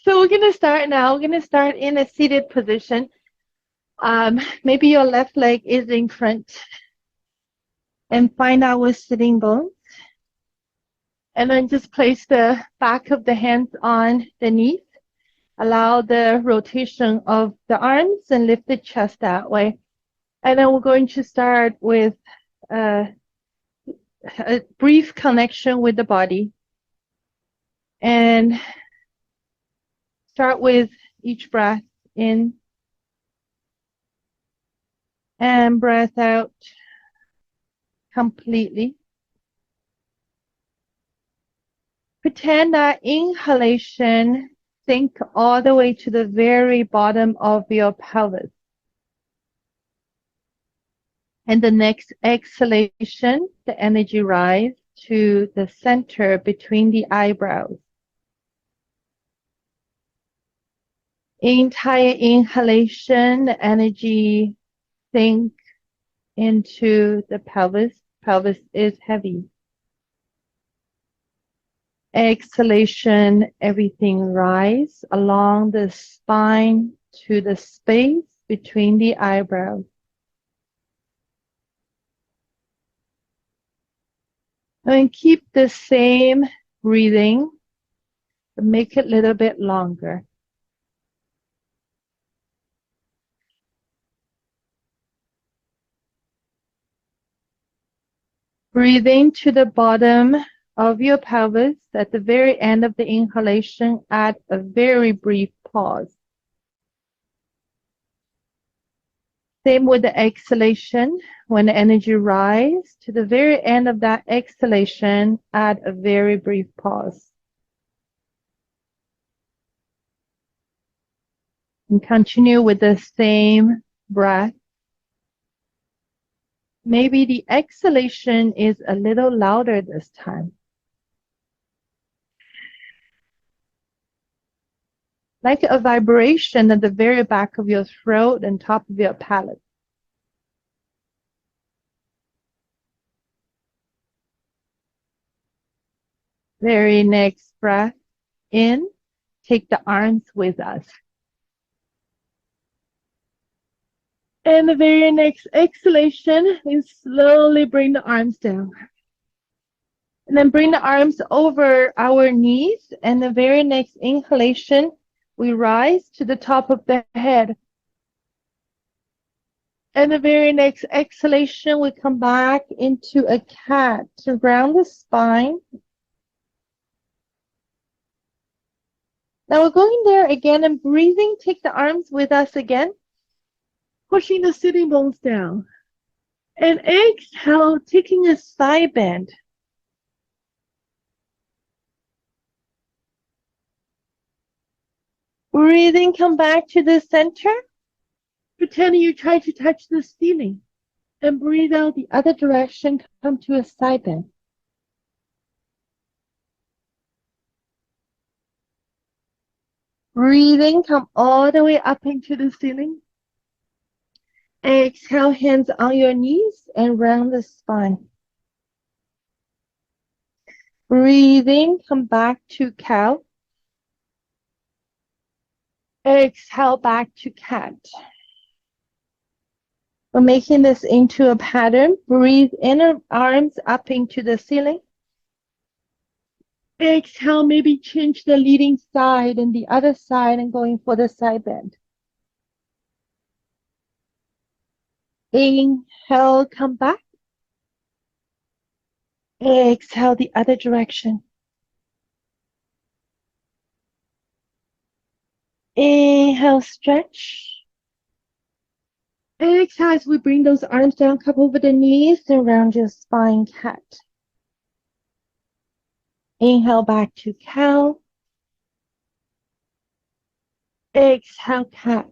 So we're going to start now. We're going to start in a seated position. Maybe your left leg is in front. And find our sitting bones. And then just place the back of the hands on the knees. Allow the rotation of the arms and lift the chest that way. And then we're going to start with a brief connection with the body. And start with each breath in and breath out completely. Pretend that inhalation sink all the way to the very bottom of your pelvis. And the next exhalation, the energy rise to the center between the eyebrows. Entire inhalation, the energy sink into the pelvis. Pelvis is heavy. Exhalation, everything rise along the spine to the space between the eyebrows. And keep the same breathing, but make it a little bit longer. Breathing to the bottom of your pelvis at the very end of the inhalation, add a very brief pause. Same with the exhalation. When the energy rises to the very end of that exhalation, add a very brief pause. And continue with the same breath. Maybe the exhalation is a little louder this time. Like a vibration at the very back of your throat and top of your palate. Very next breath in, take the arms with us. And the very next exhalation is slowly bring the arms down. And then bring the arms over our knees. And the very next inhalation, we rise to the top of the head. And the very next exhalation, we come back into a cat to round the spine. Now we're going there again and breathing. Take the arms with us again. Pushing the sitting bones down. And exhale, taking a side bend. Breathing, come back to the center. Pretending you try to touch the ceiling. And breathe out the other direction, come to a side bend. Breathing, come all the way up into the ceiling. Exhale, hands on your knees and round the spine. Breathing, come back to cow. Exhale, back to cat. We're making this into a pattern. Breathe inner arms up into the ceiling. Exhale, maybe change the leading side and the other side and going for the side bend. Inhale, come back. Exhale, the other direction. Inhale, stretch. Exhale, as we bring those arms down, come over the knees and round your spine, cat. Inhale, back to cow. Exhale, cat.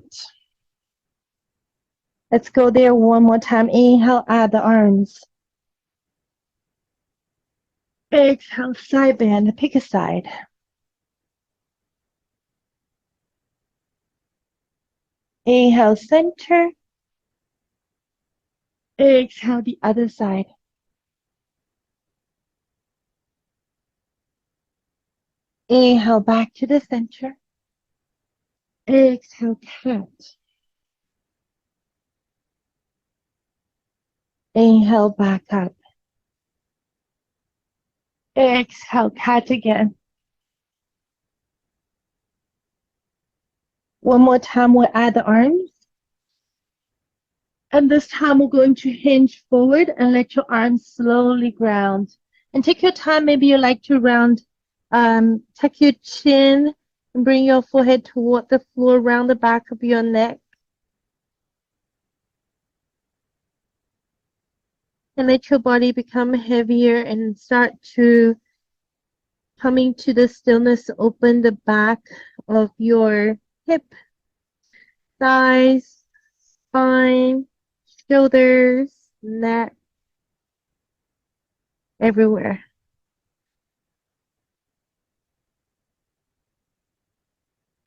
Let's go there one more time. Inhale, add the arms. Exhale, side bend, pick a side. Inhale, center. Exhale, the other side. Inhale, back to the center. Exhale, cat. Inhale, back up. Exhale, cat again. One more time, we'll add the arms. And this time we're going to hinge forward and let your arms slowly ground. And take your time. Maybe you like to round, tuck your chin and bring your forehead toward the floor, round the back of your neck. And let your body become heavier and start to coming to the stillness. Open the back of your hip, thighs, spine, shoulders, neck, everywhere.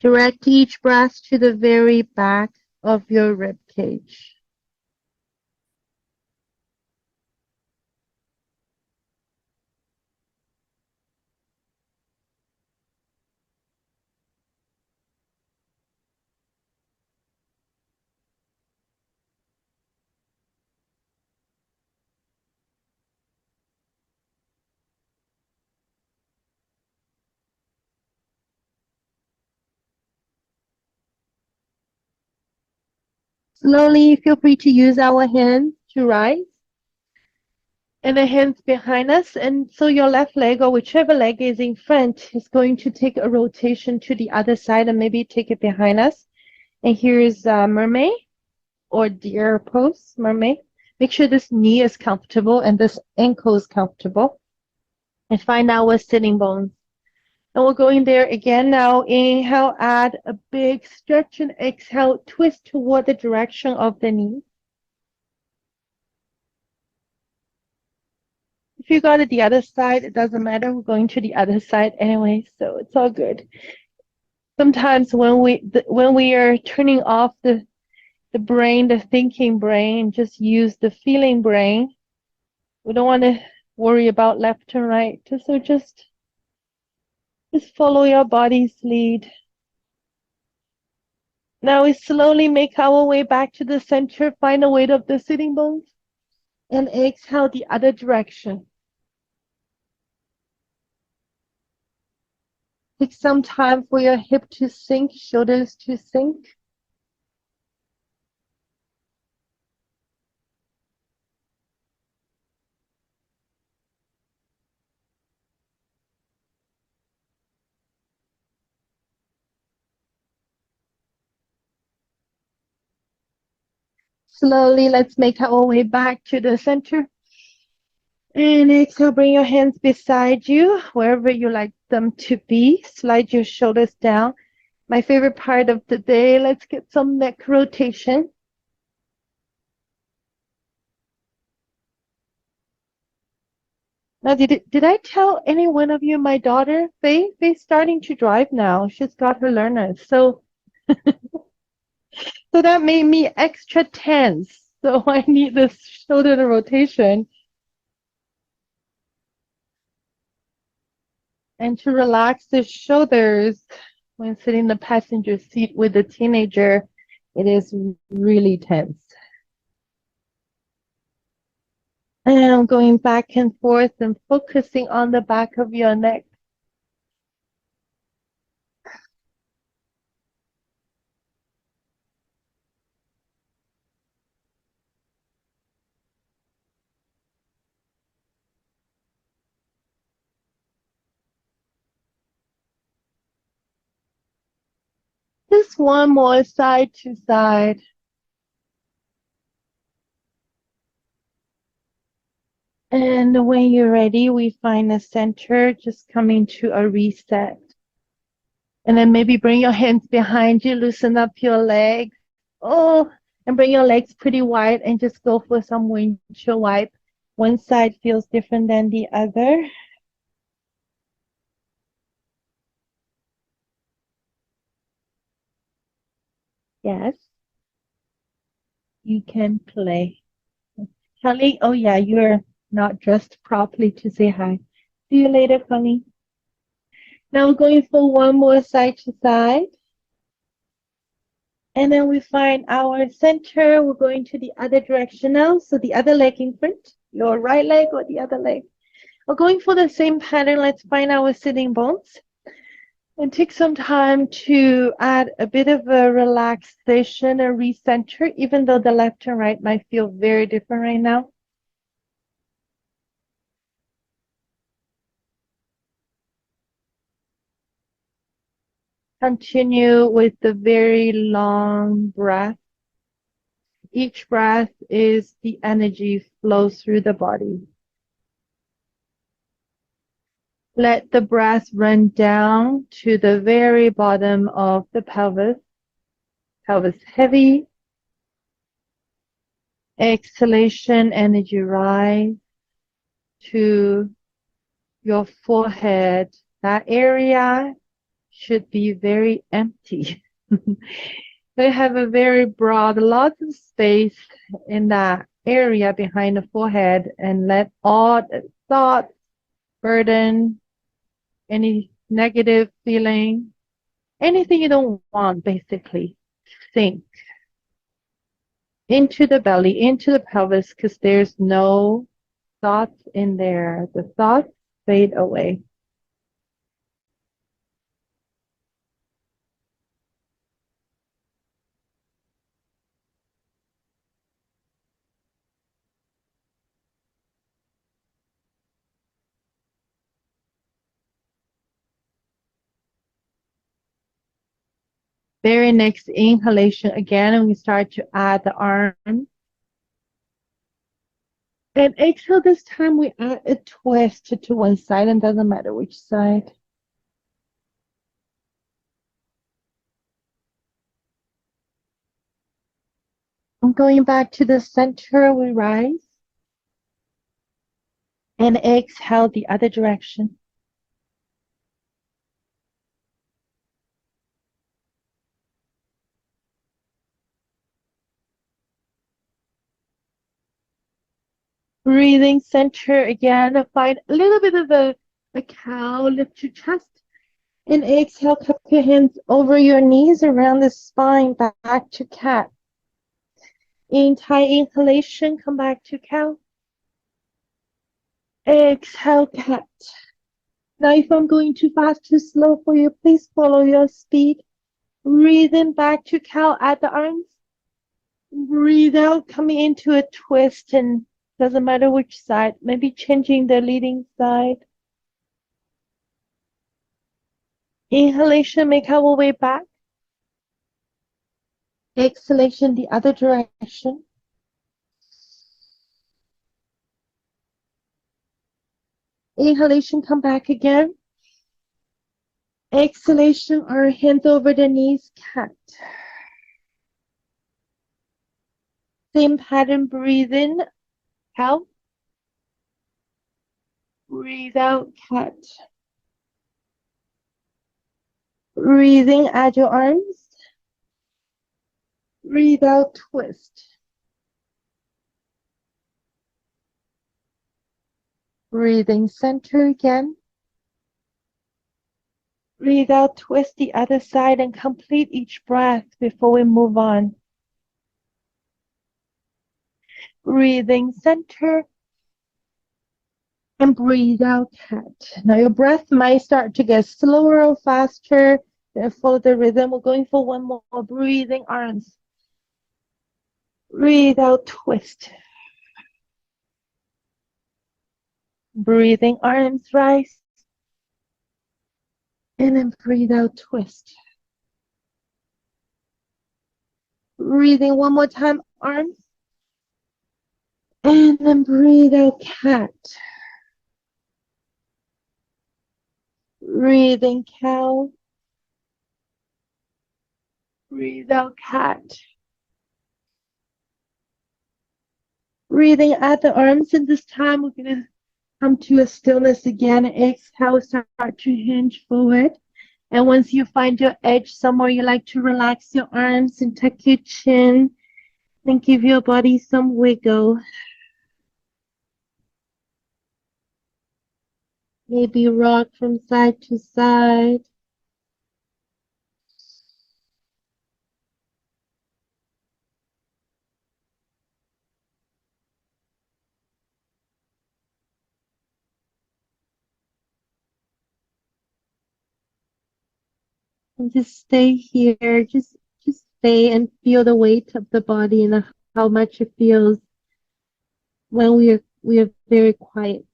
Direct each breath to the very back of your rib cage. Slowly, feel free to use our hands to rise and the hands behind us. And so your left leg or whichever leg is in front is going to take a rotation to the other side and maybe take it behind us. And here's mermaid or deer pose, mermaid. Make sure this knee is comfortable and this ankle is comfortable. And find our sitting bones. And we're going there again now. Inhale, add a big stretch and exhale, twist toward the direction of the knee. If you go to the other side, it doesn't matter. We're going to the other side anyway, so it's all good. Sometimes when we are turning off the brain, the thinking brain, just use the feeling brain. We don't want to worry about left and right. So just follow your body's lead. Now we slowly make our way back to the center, find the weight of the sitting bones, and exhale the other direction. Take some time for your hip to sink, shoulders to sink. Slowly, let's make our way back to the center. And exhale, bring your hands beside you, wherever you like them to be. Slide your shoulders down. My favorite part of the day, let's get some neck rotation. Now, did I tell any one of you my daughter, Faye's starting to drive now. She's got her learners. So that made me extra tense. So I need this shoulder rotation. And to relax the shoulders when sitting in the passenger seat with a teenager, it is really tense. And I'm going back and forth and focusing on the back of your neck. Just one more side to side. And when you're ready, we find the center, just coming to a reset. And then maybe bring your hands behind you, loosen up your legs. Oh, and bring your legs pretty wide and just go for some windshield wipe. One side feels different than the other. Yes, you can play. Kelly, oh yeah, you're not dressed properly to say hi. See you later, Kelly. Now I'm going for one more side to side. And then we find our center. We're going to the other direction now. So the other leg in front, your right leg or the other leg. We're going for the same pattern. Let's find our sitting bones. And take some time to add a bit of a relaxation, a recenter, even though the left and right might feel very different right now. Continue with the very long breath. Each breath is the energy flows through the body. Let the breath run down to the very bottom of the pelvis. Pelvis heavy. Exhalation, energy rise to your forehead. That area should be very empty. They have a very broad, lots of space in that area behind the forehead, and let all the thoughts, burden, any negative feeling, anything you don't want, basically, sink into the belly, into the pelvis, because there's no thoughts in there. The thoughts fade away. Very next inhalation again, and we start to add the arm. And exhale this time, we add a twist to one side, and doesn't matter which side. I'm going back to the center, we rise. And exhale the other direction. Breathing center again. Find a little bit of a cow. Lift your chest. And exhale, cup your hands over your knees around the spine, back to cat. Entire inhalation, come back to cow. Exhale, cat. Now, if I'm going too fast, too slow for you, please follow your speed. Breathe in back to cow at the arms. Breathe out, coming into a twist, and doesn't matter which side, maybe changing the leading side. Inhalation, make our way back. Exhalation, the other direction. Inhalation, come back again. Exhalation, our hands over the knees, cat. Same pattern, breathe in, cow. Breathe out, cat. Breathing, add your arms. Breathe out, twist. Breathing center again. Breathe out, twist the other side, and complete each breath before we move on. Breathing center. And breathe out, cat. Now your breath might start to get slower or faster. Then follow the rhythm. We're going for one more. Breathing, arms. Breathe out, twist. Breathing, arms, rise. And then breathe out, twist. Breathing one more time, arms. And then breathe out, cat. Breathing, cow. Breathe out, cat. Breathing out the arms, and this time we're going to come to a stillness again. Exhale, start to hinge forward. And once you find your edge somewhere, you like to relax your arms and tuck your chin and give your body some wiggle. Maybe rock from side to side. And just stay here. Just stay and feel the weight of the body and how much it feels when we are very quiet.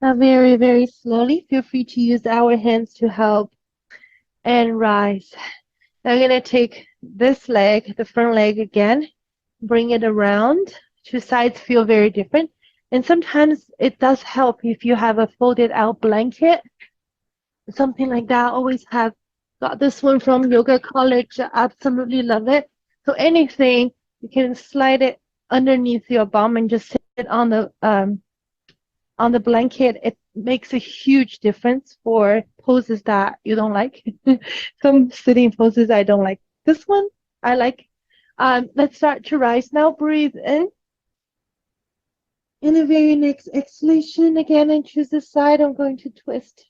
Now very, very slowly, feel free to use our hands to help and rise. Now I'm going to take this leg, the front leg again, bring it around. Two sides feel very different. And sometimes it does help if you have a folded out blanket, something like that. Always have got this one from yoga college. Absolutely love it. So anything, you can slide it underneath your bum and just sit on the blanket. It makes a huge difference for poses that you don't like. Some sitting poses I don't like. This one I like. Let's start to rise now. Breathe in. In the very next exhalation, again, and choose the side. I'm going to twist.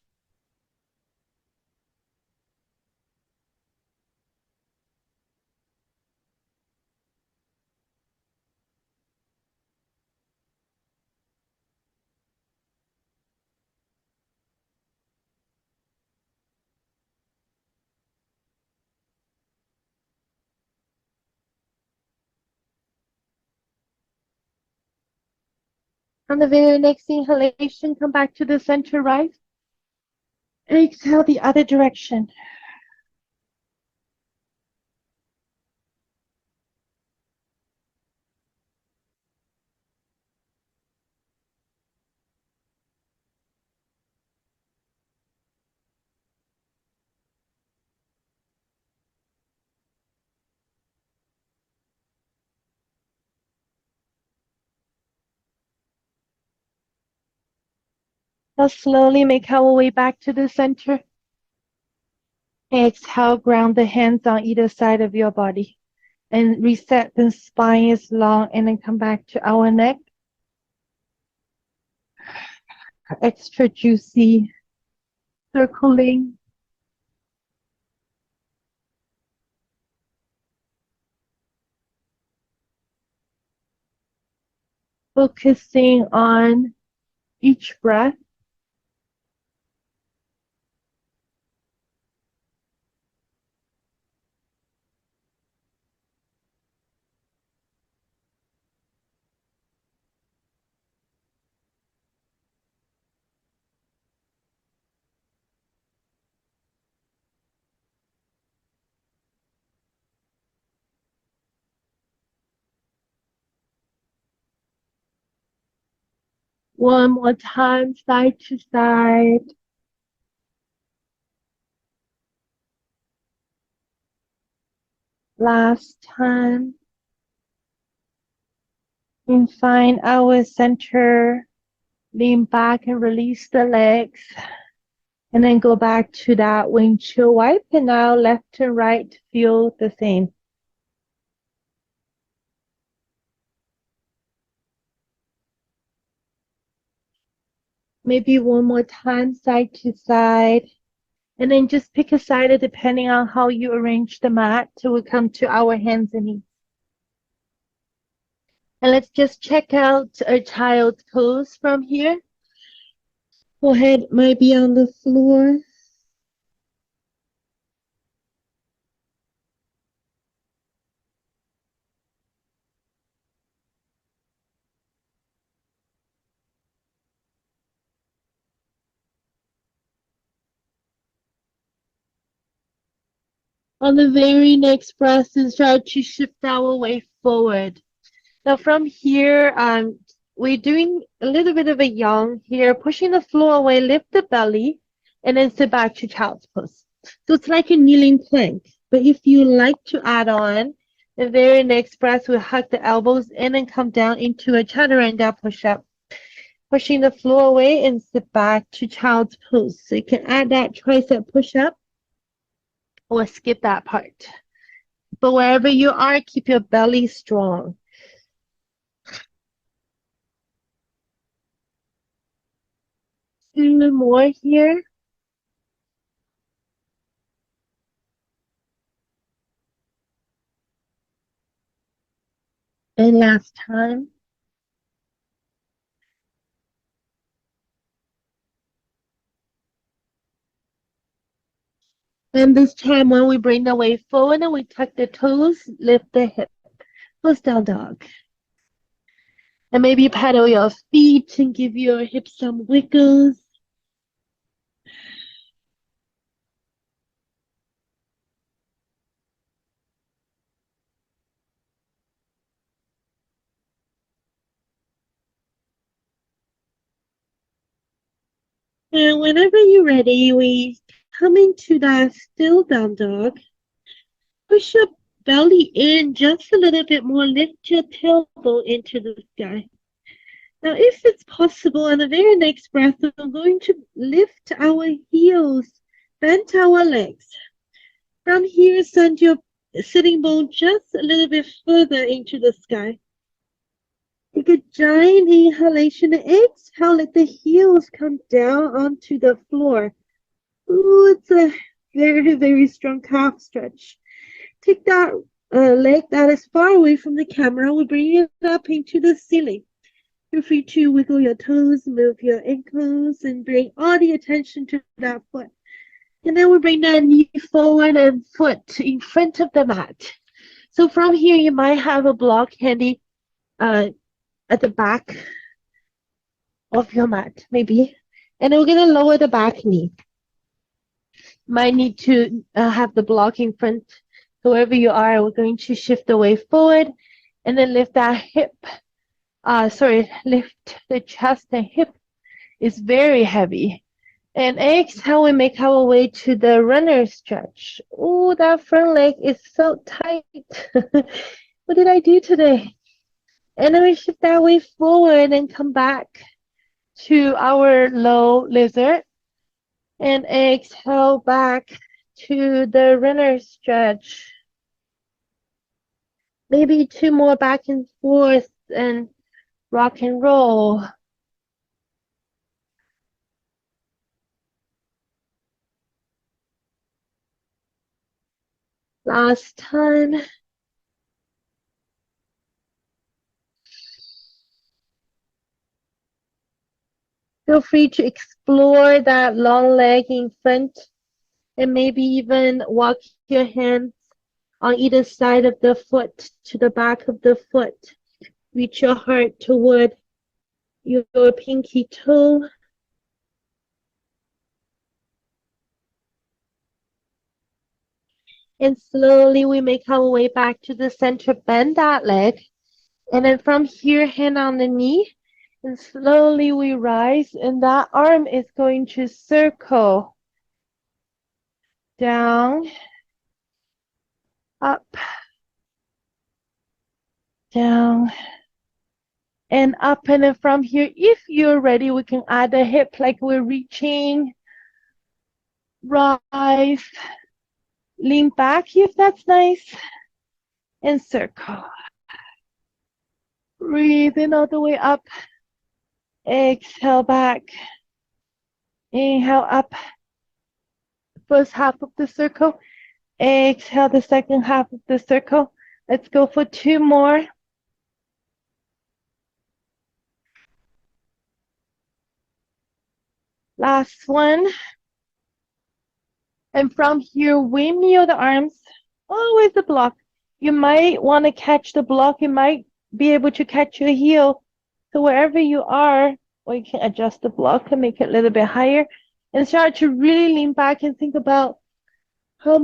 On the very next inhalation, come back to the center, rise. And exhale the other direction. Now slowly make our way back to the center. Exhale, ground the hands on either side of your body. And reset the spine is long, and then come back to our neck. Extra juicy, circling. Focusing on each breath. One more time, side to side. Last time. And find our center. Lean back and release the legs. And then go back to that windshield wipe. And now left and right feel the same. Maybe one more time, side to side. And then just pick a side depending on how you arrange the mat till we come to our hands and knees. And let's just check out a child's pose from here. Forehead might be on the floor. On the very next breath, and start to shift our way forward. Now from here, we're doing a little bit of a yang here, pushing the floor away, lift the belly, and then sit back to child's pose. So it's like a kneeling plank. But if you like to add on, the very next breath, we hug the elbows in and come down into a chaturanga push-up, pushing the floor away and sit back to child's pose. So you can add that tricep push-up or skip that part. But wherever you are, keep your belly strong. Two more here. And last time. And this time when we bring the weight forward and we tuck the toes, lift the hip. Close down dog. And maybe pedal your feet and give your hips some wiggles. And whenever you're ready, we come into that still down dog. Push your belly in just a little bit more. Lift your tailbone into the sky. Now, if it's possible, on the very next breath, we're going to lift our heels, bend our legs. From here, send your sitting bone just a little bit further into the sky. Take a giant inhalation and exhale, let the heels come down onto the floor. Ooh, it's a very, very strong calf stretch. Take that leg that is far away from the camera. We bring it up into the ceiling. Feel free to wiggle your toes, move your ankles, and bring all the attention to that foot. And then we bring that knee forward and foot in front of the mat. So from here, you might have a block handy at the back of your mat, maybe. And we're going to lower the back knee. Might need to have the block in front. So wherever you are, we're going to shift the weight forward and then lift that hip. Lift the chest and hip is very heavy. And exhale, we make our way to the runner stretch. Oh, that front leg is so tight. What did I do today? And then we shift that way forward and come back to our low lizard. And exhale back to the runner stretch. Maybe two more back and forth and rock and roll. Last time. Feel free to explore that long leg in front and maybe even walk your hands on either side of the foot to the back of the foot. Reach your heart toward your pinky toe. And slowly we make our way back to the center. Bend that leg. And then from here, hand on the knee. And slowly we rise. And that arm is going to circle down, up, down, and up. And then from here, if you're ready, we can add a hip like we're reaching. Rise. Lean back if that's nice. And circle. Breathe in all the way up. Exhale back. Inhale up. First half of the circle. Exhale the second half of the circle. Let's go for two more. Last one. And from here, windmill the arms. Always the block. You might want to catch the block. You might be able to catch your heel. So wherever you are, or you can adjust the block and make it a little bit higher. And start to really lean back and think about how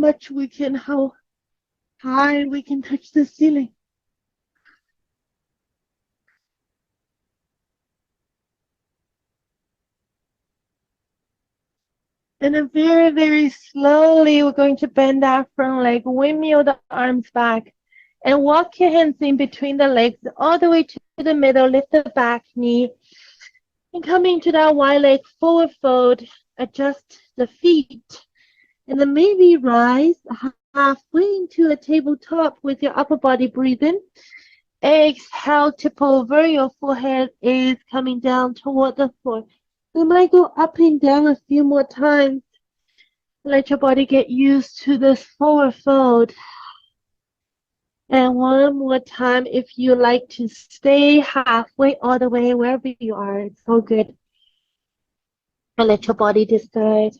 high we can touch the ceiling. And then very, very slowly, we're going to bend that front leg, windmill the arms back, and walk your hands in between the legs all the way to the middle. Lift the back knee and come into that wide leg forward fold. Adjust the feet. And then maybe rise halfway into a tabletop with your upper body breathing. Exhale, tip over. Your forehead is coming down toward the floor. We might go up and down a few more times. Let your body get used to this forward fold. And one more time, if you like to stay halfway all the way wherever you are, it's so good. And let your body decide.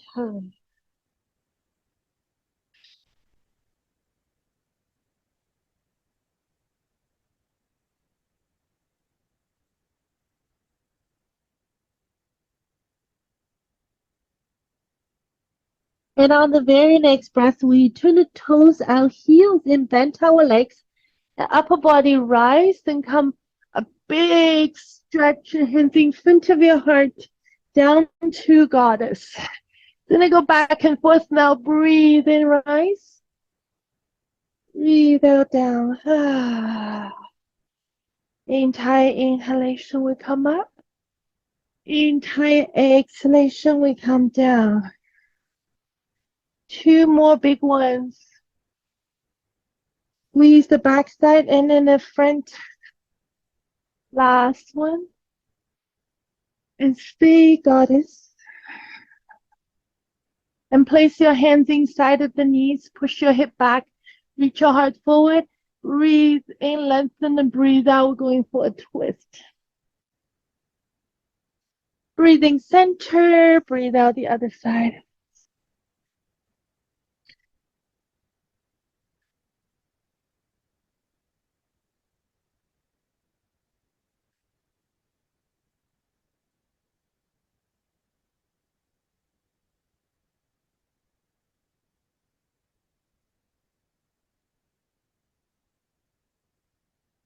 And on the very next breath, we turn the toes out, heels in, bend our legs. The upper body rise and come a big stretch, your hands in front of your heart, down to goddess. Then I go back and forth now. Breathe in, rise. Breathe out, down. Entire inhalation, we come up. Entire exhalation, we come down. Two more big ones. Squeeze the backside and then the front. Last one. And stay, goddess. And place your hands inside of the knees. Push your hip back. Reach your heart forward. Breathe in, lengthen, and breathe out. We're going for a twist. Breathing center. Breathe out the other side.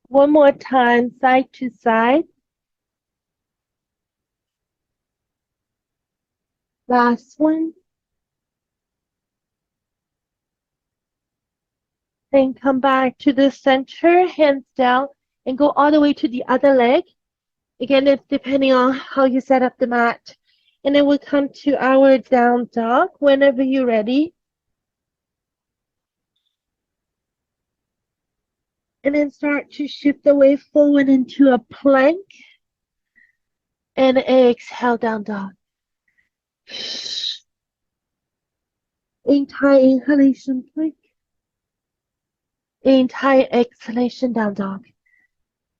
One more time, side to side. Last one. Then come back to the center, hands down, and go all the way to the other leg. Again, it's depending on how you set up the mat. And then we'll come to our down dog whenever you're ready. And then start to shift the way forward into a plank. And exhale, down dog. Entire inhalation, plank. Entire exhalation, down dog.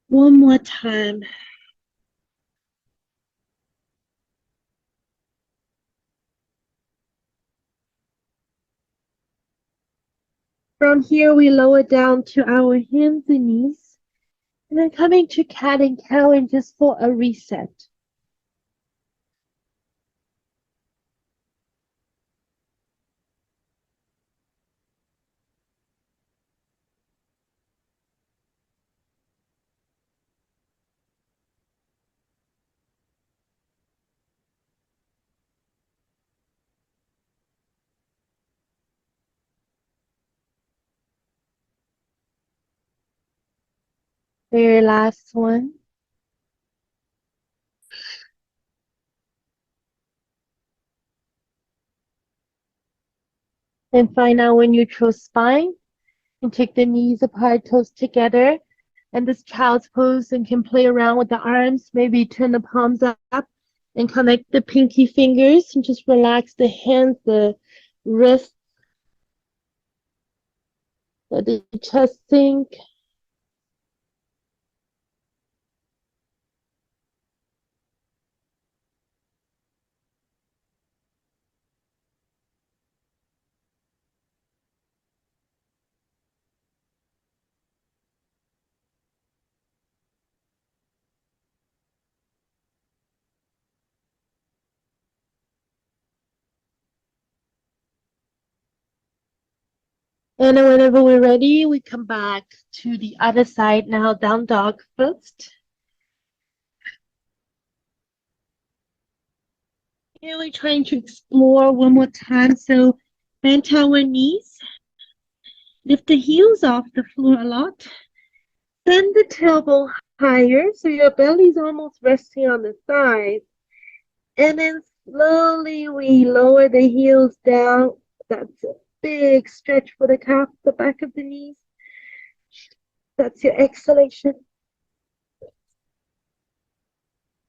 One more time. From here, we lower down to our hands and knees. And then coming to cat and cow and just for a reset. Very last one. And find our neutral spine. And take the knees apart, toes together. And this child's pose, and can play around with the arms. Maybe turn the palms up and connect the pinky fingers and just relax the hands, the wrists, let the chest sink. And then whenever we're ready, we come back to the other side now, down dog first. And we're trying to explore one more time. So bend our knees, lift the heels off the floor a lot. Send the tailbone higher so your belly's almost resting on the thighs. And then slowly we lower the heels down. That's a big stretch for the calf, the back of the knees. That's your exhalation.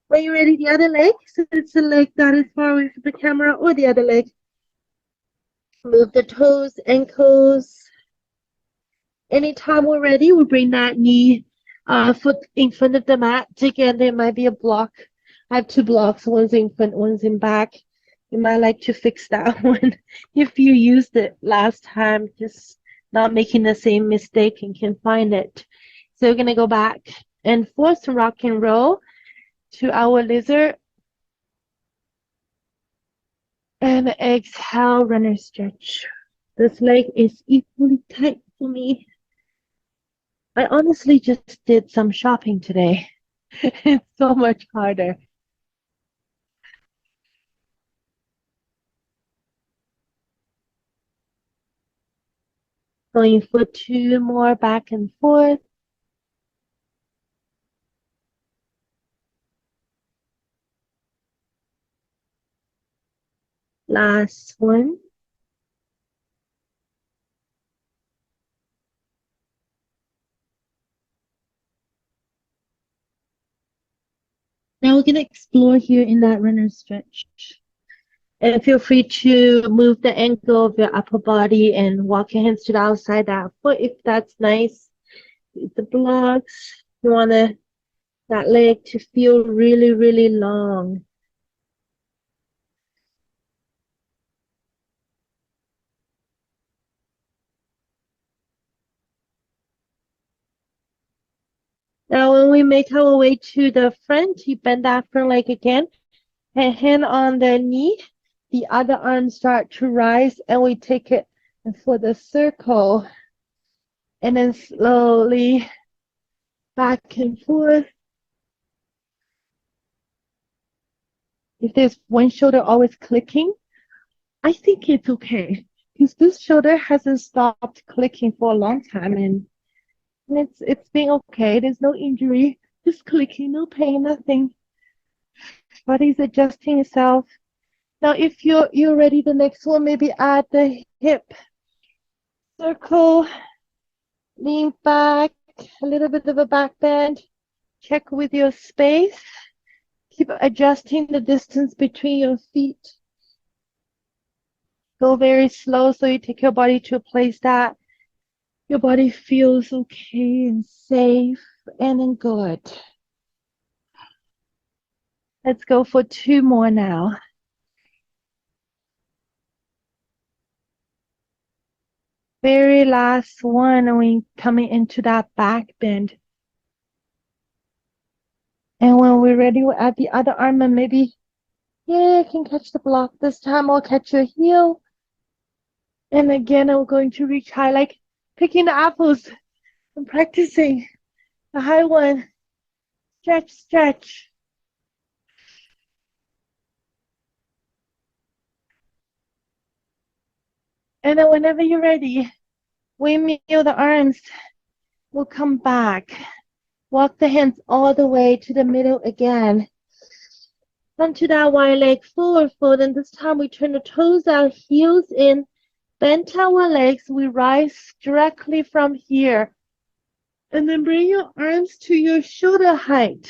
When you're ready, the other leg. So it's the leg that is far away from the camera or the other leg. Move the toes, ankles. Anytime we're ready, we bring that knee foot in front of the mat. Again, there might be a block. I have two blocks. One's in front, one's in back. You might like to fix that one if you used it last time, just not making the same mistake and can find it. So we're going to go back and forth, rock and roll to our lizard. And exhale, runner stretch. This leg is equally tight for me. I honestly just did some shopping today. It's so much harder. Going for two more back and forth. Last one. Now we're going to explore here in that runner stretch. And feel free to move the angle of your upper body and walk your hands to the outside of that foot if that's nice. The blocks, you want that leg to feel really, really long. Now when we make our way to the front, you bend that front leg again. And hand on the knee, the other arm start to rise, and we take it for the circle. And then slowly back and forth. If there's one shoulder always clicking, I think it's okay. Because this shoulder hasn't stopped clicking for a long time, and it's being okay. There's no injury, just clicking, no pain, nothing. Body's adjusting itself. Now, if you're ready, the next one, maybe add the hip circle, lean back, a little bit of a back bend. Check with your space. Keep adjusting the distance between your feet. Go very slow so you take your body to a place that your body feels okay and safe and then good. Let's go for two more now. Very last one, and we coming into that back bend. And when we're ready, we'll add the other arm and maybe, yeah, I can catch the block. This time I'll catch your heel. And again, I'm going to reach high, like picking the apples and practicing the high one. Stretch, stretch. And then whenever you're ready, windmill the arms. We'll come back. Walk the hands all the way to the middle again. Onto that wide leg forward fold, and this time we turn the toes out, heels in, bend our legs. We rise directly from here. And then bring your arms to your shoulder height.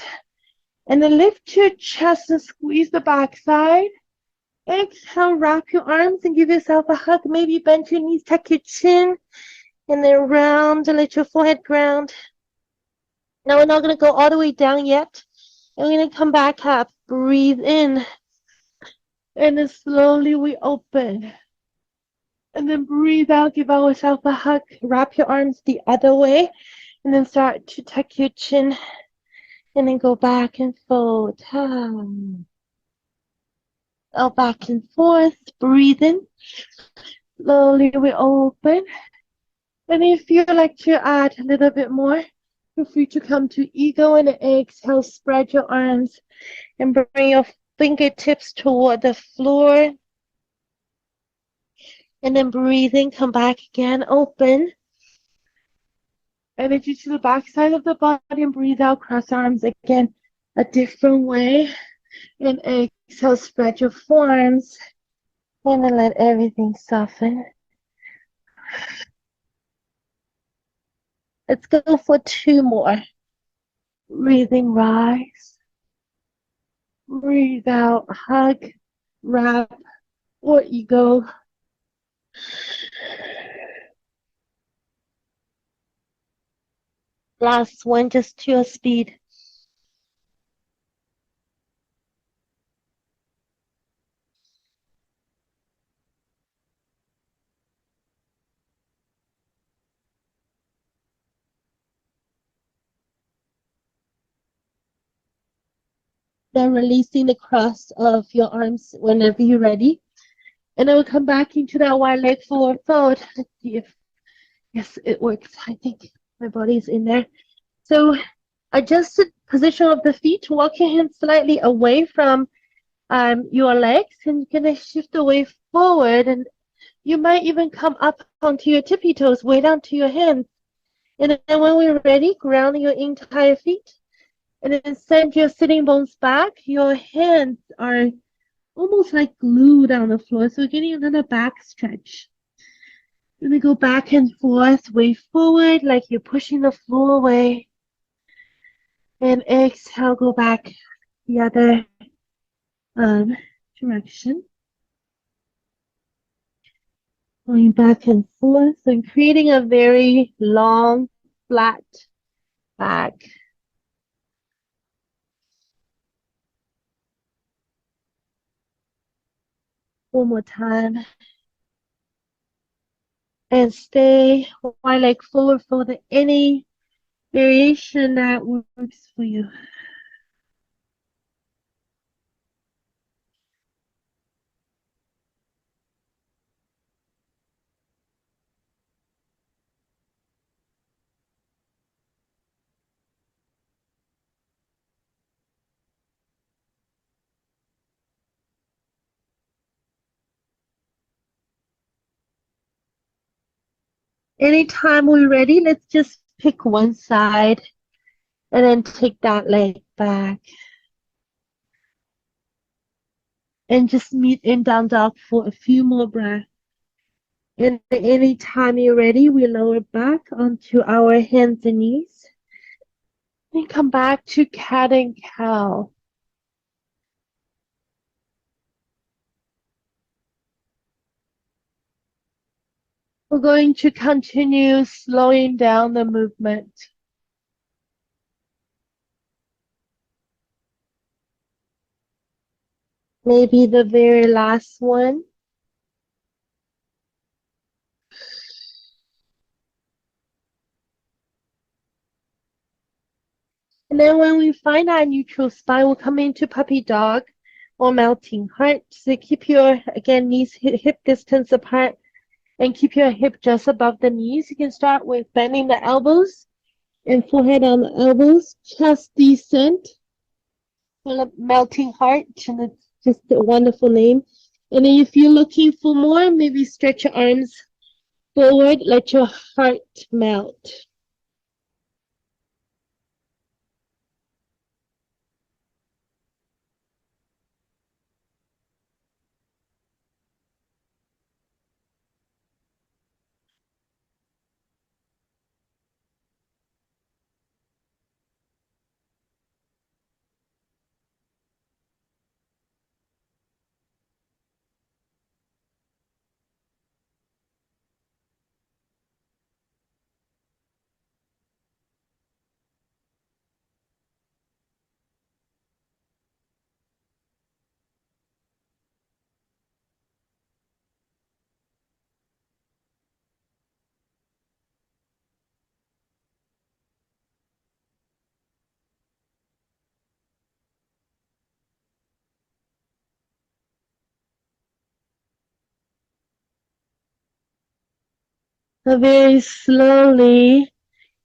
And then lift your chest and squeeze the back side. Exhale, wrap your arms and give yourself a hug. Maybe bend your knees, tuck your chin, and then round and let your forehead ground. Now we're not going to go all the way down yet. And we're going to come back up. Breathe in. And then slowly we open. And then breathe out. Give ourselves a hug. Wrap your arms the other way. And then start to tuck your chin. And then go back and fold. Go back and forth. Breathe in. Slowly we open. And if you like to add a little bit more, feel free to come to eagle and exhale. Spread your arms and bring your fingertips toward the floor. And then breathing, come back again, open. Energy to the back side of the body and breathe out, cross arms again, a different way. And exhale, spread your forearms. And then let everything soften. Let's go for 2 more. Breathing, rise. Breathe out, hug, wrap, or ego. Last one, just to your speed. Then releasing the cross of your arms whenever you're ready. And then we'll come back into that wide leg forward fold. Let's see if, yes, it works. I think my body's in there. So adjust the position of the feet. Walk your hands slightly away from your legs, and you're going to shift away forward. And you might even come up onto your tippy toes, way down to your hands. And then when we're ready, ground your entire feet. And then send your sitting bones back. Your hands are almost like glued on the floor. So getting another back stretch. You're going to go back and forth, way forward, like you're pushing the floor away. And exhale, go back the other direction. Going back and forth and creating a very long, flat back. One more time. And stay one leg forward for any variation that works for you. Anytime we're ready, let's just pick one side and then take that leg back. And just meet in down dog for a few more breaths. And anytime you're ready, we lower back onto our hands and knees. And come back to cat and cow. We're going to continue slowing down the movement. Maybe the very last one. And then when we find our neutral spine, we'll come into puppy dog or melting heart. So keep your, again, knees hip distance apart and keep your hip just above the knees. You can start with bending the elbows and forehead on the elbows, chest descent, melting heart, and it's just a wonderful name. And then if you're looking for more, maybe stretch your arms forward, let your heart melt. So very slowly,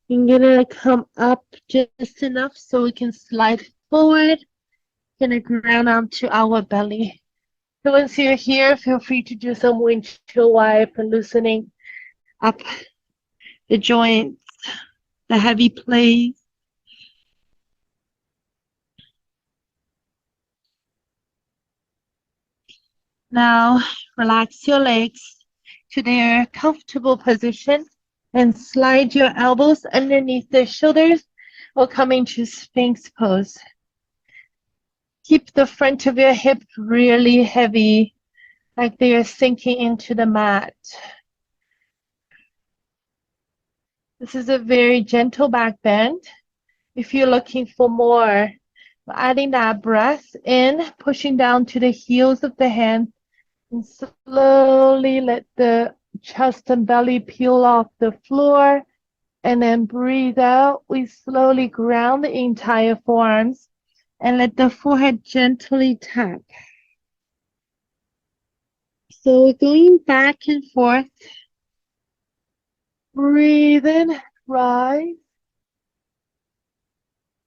you're gonna come up just enough so we can slide forward Gonna ground onto our belly. So once you're here, feel free to do some windshield wipe and loosening up the joints, the heavy plates. Now relax your legs to their comfortable position and slide your elbows underneath the shoulders or come into Sphinx pose. Keep the front of your hip really heavy, like they are sinking into the mat. This is a very gentle back bend. If you're looking for more, adding that breath in, pushing down to the heels of the hand, and slowly let the chest and belly peel off the floor. And then breathe out. We slowly ground the entire forearms and let the forehead gently tap. So we're going back and forth. Breathe in, rise.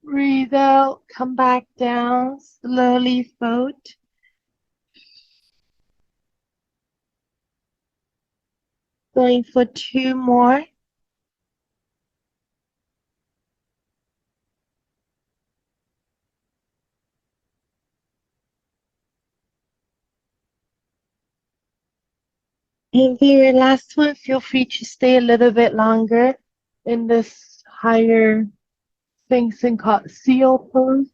Breathe out, come back down, slowly float. Going for 2 more. And very last one, feel free to stay a little bit longer in this higher Sphinx and seal pose.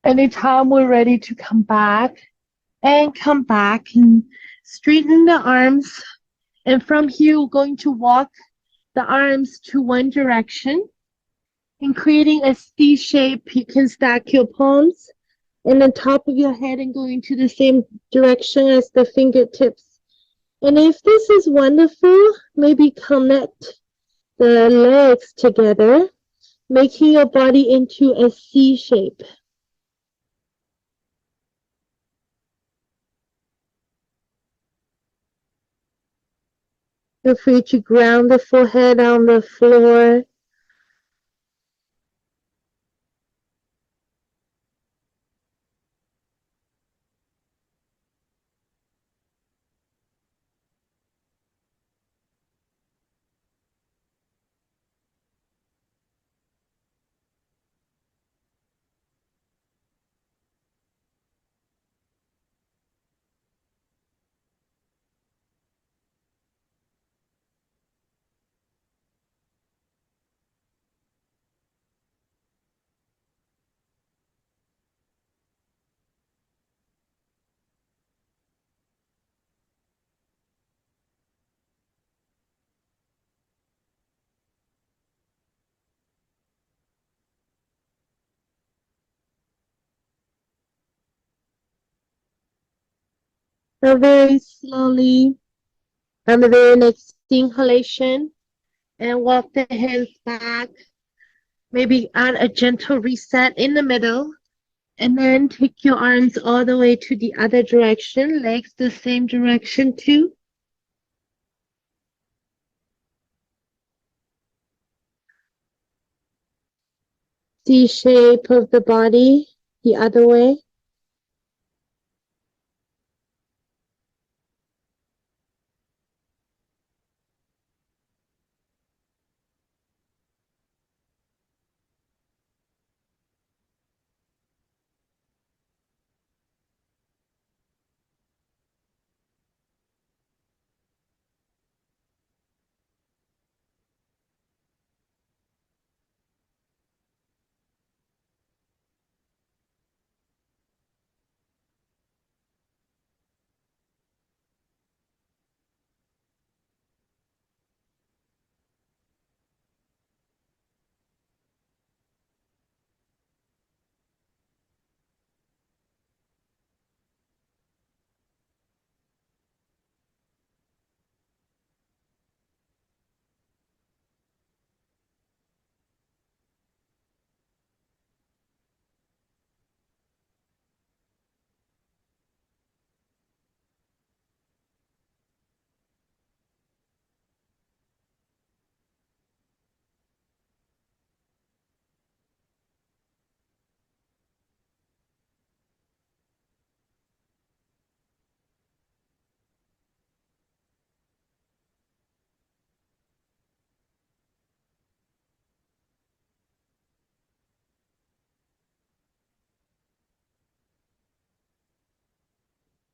Anytime we're ready to come back and straighten the arms. And from here, we're going to walk the arms to one direction and creating a C shape. You can stack your palms and the top of your head and going to the same direction as the fingertips. And if this is wonderful, maybe connect the legs together, making your body into a C shape. Feel free to ground the forehead on the floor. So very slowly, on the very next inhalation, and walk the hands back. Maybe add a gentle reset in the middle. And then take your arms all the way to the other direction, legs the same direction too. C shape of the body the other way.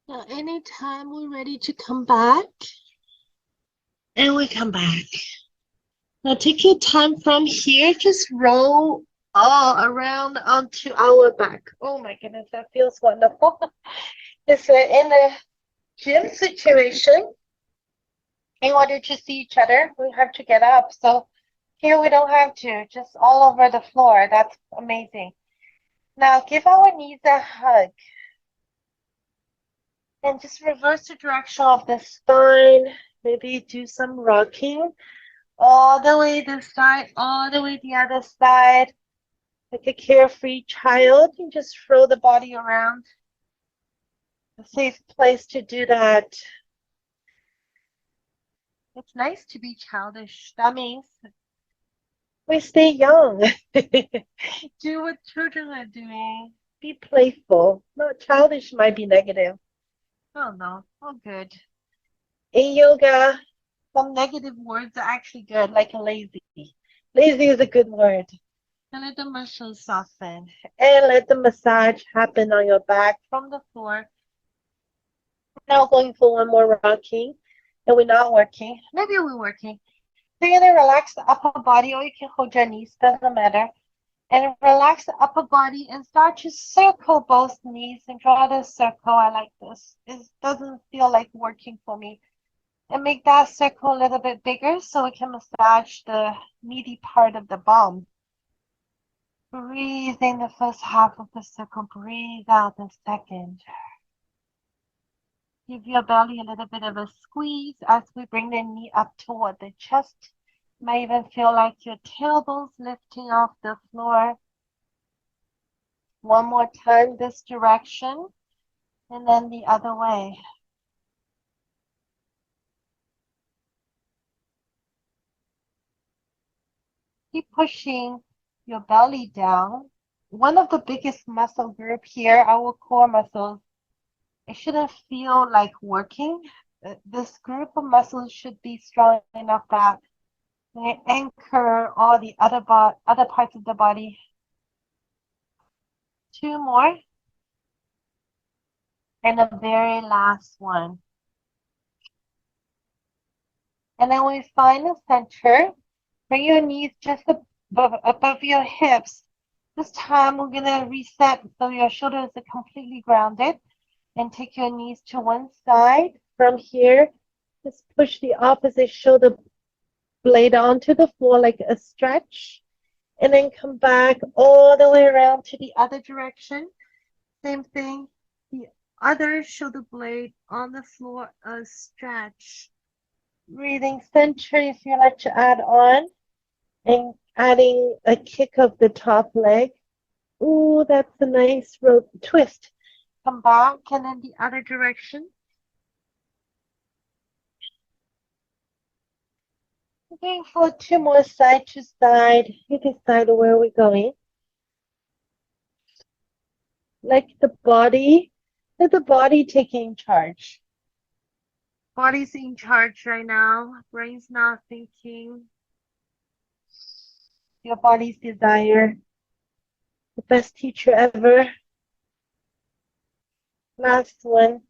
Now, anytime we're ready to come back, and we come back. Now, take your time from here. Just roll all around onto our back. Oh my goodness, that feels wonderful. It's in a gym situation. In order to see each other, we have to get up. So here we don't have to, just all over the floor. That's amazing. Now, give our knees a hug and just reverse the direction of the spine. Maybe do some rocking all the way this side, all the way the other side, like a carefree child. You just throw the body around. A safe place to do that. It's nice to be childish. That means we stay young. Do what children are doing. Be playful. Not childish might be negative. Oh no, all good. In yoga, some negative words are actually good, like lazy. Lazy is a good word. And let the muscles soften. And let the massage happen on your back from the floor. Now going for one more rocking. And we're not working. Maybe we're working. So you're gonna relax the upper body, or you can hold your knees, doesn't matter. And relax the upper body and start to circle both knees and draw the circle. I like this. It doesn't feel like working for me. And make that circle a little bit bigger so we can massage the meaty part of the bum. Breathe in the first half of the circle, breathe out the second. Give your belly a little bit of a squeeze as we bring the knee up toward the chest. You might even feel like your tailbone's lifting off the floor. One more time this direction and then the other way. Keep pushing your belly down. One of the biggest muscle group here, our core muscles, it shouldn't feel like working. This group of muscles should be strong enough that they anchor all the other parts of the body. Two more. And the very last one. And then we find the center. Bring your knees just above your hips. This time we're going to reset so your shoulders are completely grounded. And take your knees to one side. From here, just push the opposite shoulder blade onto the floor like a stretch. And then come back all the way around to the other direction. Same thing. The other shoulder blade on the floor, a stretch. Breathing center if you like to add on. And adding a kick of the top leg. Ooh, that's a nice twist. Come back and then the other direction. Going for two more side to side. You decide where we're going. Like let the body taking charge. Body's in charge right now. Brain's not thinking. Your body's desire. The best teacher ever. Last one.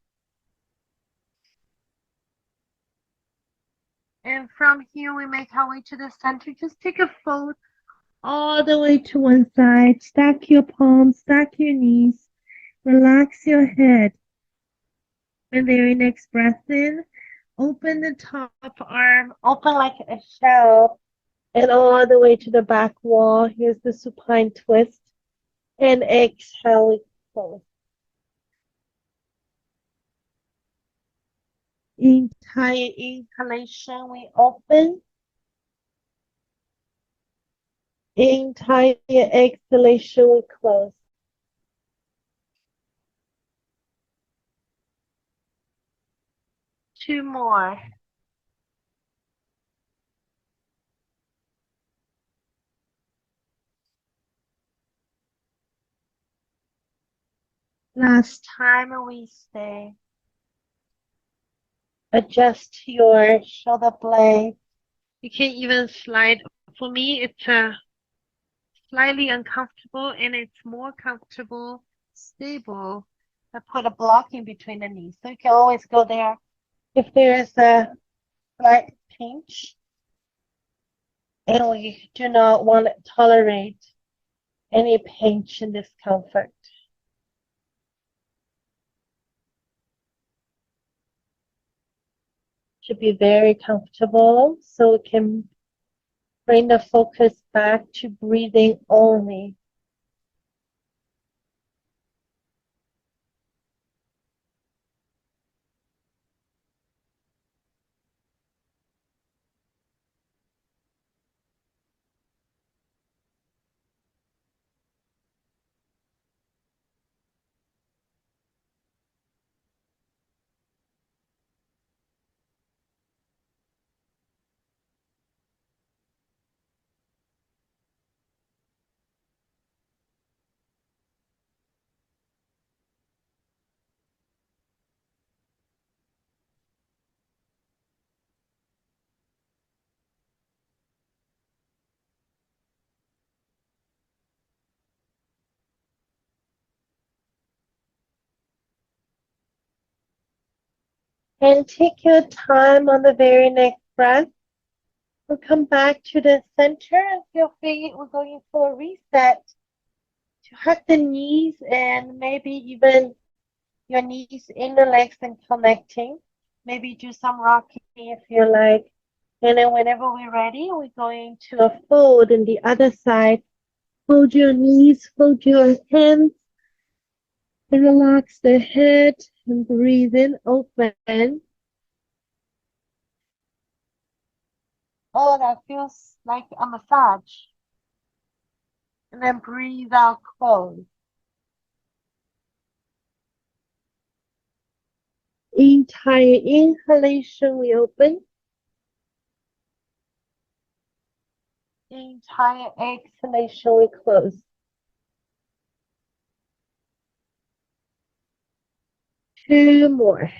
And from here, we make our way to the center. Just take a fold all the way to one side. Stack your palms, stack your knees. Relax your head. And very next breath in. Open the top arm, open like a shell. And all the way to the back wall. Here's the supine twist. And exhale, close. Entire inhalation, we open. Entire exhalation, we close. Two more. Last time we stay. Adjust your shoulder blade. You can even slide. For me, it's slightly uncomfortable and it's more comfortable, stable I put a block in between the knees. So you can always go there if there is a slight pinch and we do not want to tolerate any pinch and discomfort. Should be very comfortable so we can bring the focus back to breathing only. And take your time on the very next breath. We'll come back to the center and feel free. We're going for a reset to hug the knees and maybe even your knees in the legs and connecting. Maybe do some rocking if you like. And then whenever we're ready, we're going to a fold in the other side. Hold your knees, fold your hands, and relax the head and breathe in open. Oh, that feels like a massage. And then breathe out, close. Entire inhalation, we open. Entire exhalation, we close. Two more.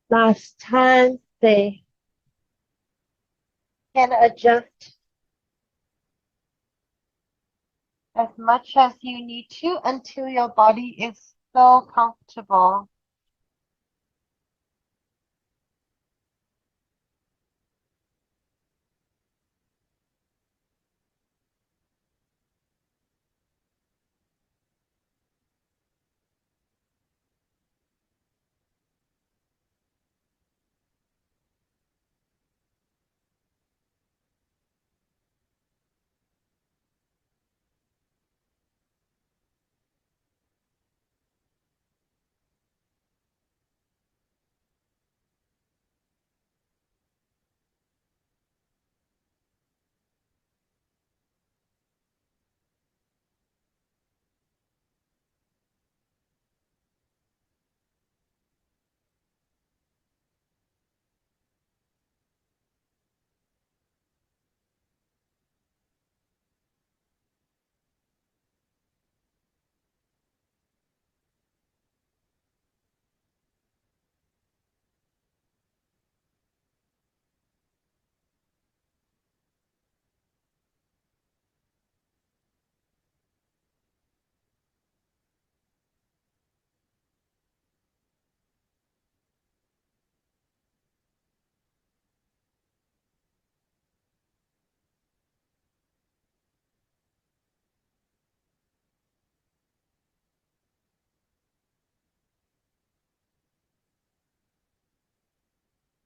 Last time, stay. Can adjust as much as you need to until your body is so comfortable.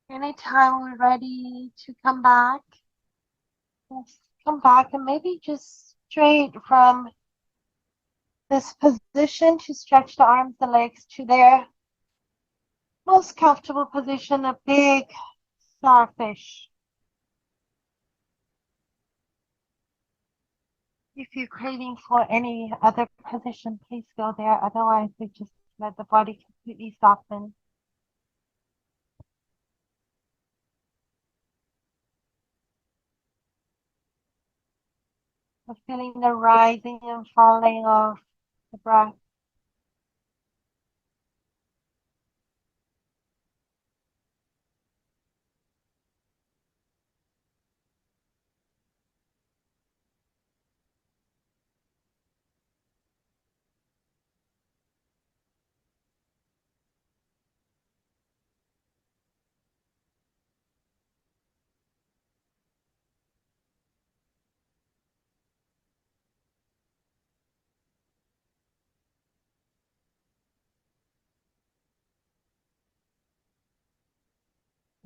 Anytime we're ready to come back, let's come back and maybe just straight from this position to stretch the arms and legs to their most comfortable position, a big starfish. If you're craving for any other position, please go there. Otherwise, we just let the body completely soften. We're feeling the rising and falling of the breath.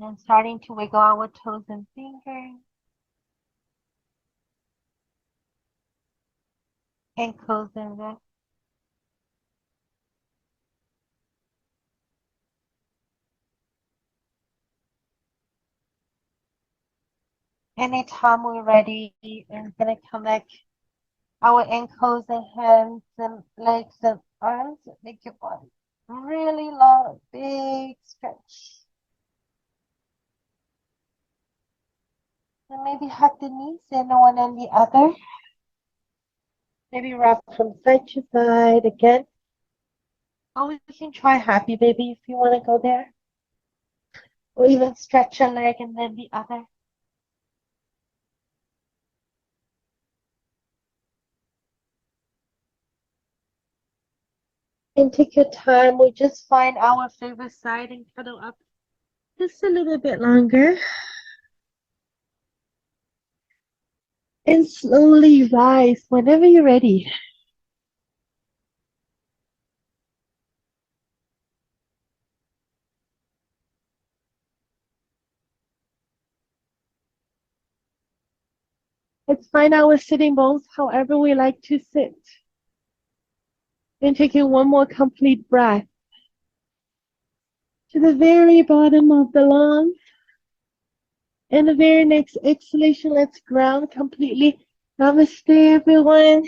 And starting to wiggle our toes and fingers. Ankles and wrists. Anytime we're ready, I'm gonna connect our ankles and hands and legs and arms. Make your body really long, big stretch. And maybe hug the knees in one and the other. Maybe rock from side to side again. Or we can try happy baby if you want to go there. Or even stretch a leg and then the other. And take your time. We just find our favorite side and cuddle up just a little bit longer. And slowly rise whenever you're ready. Let's find our sitting bones however we like to sit. And taking one more complete breath to the very bottom of the lungs. And the very next exhalation, let's ground completely. Namaste, everyone.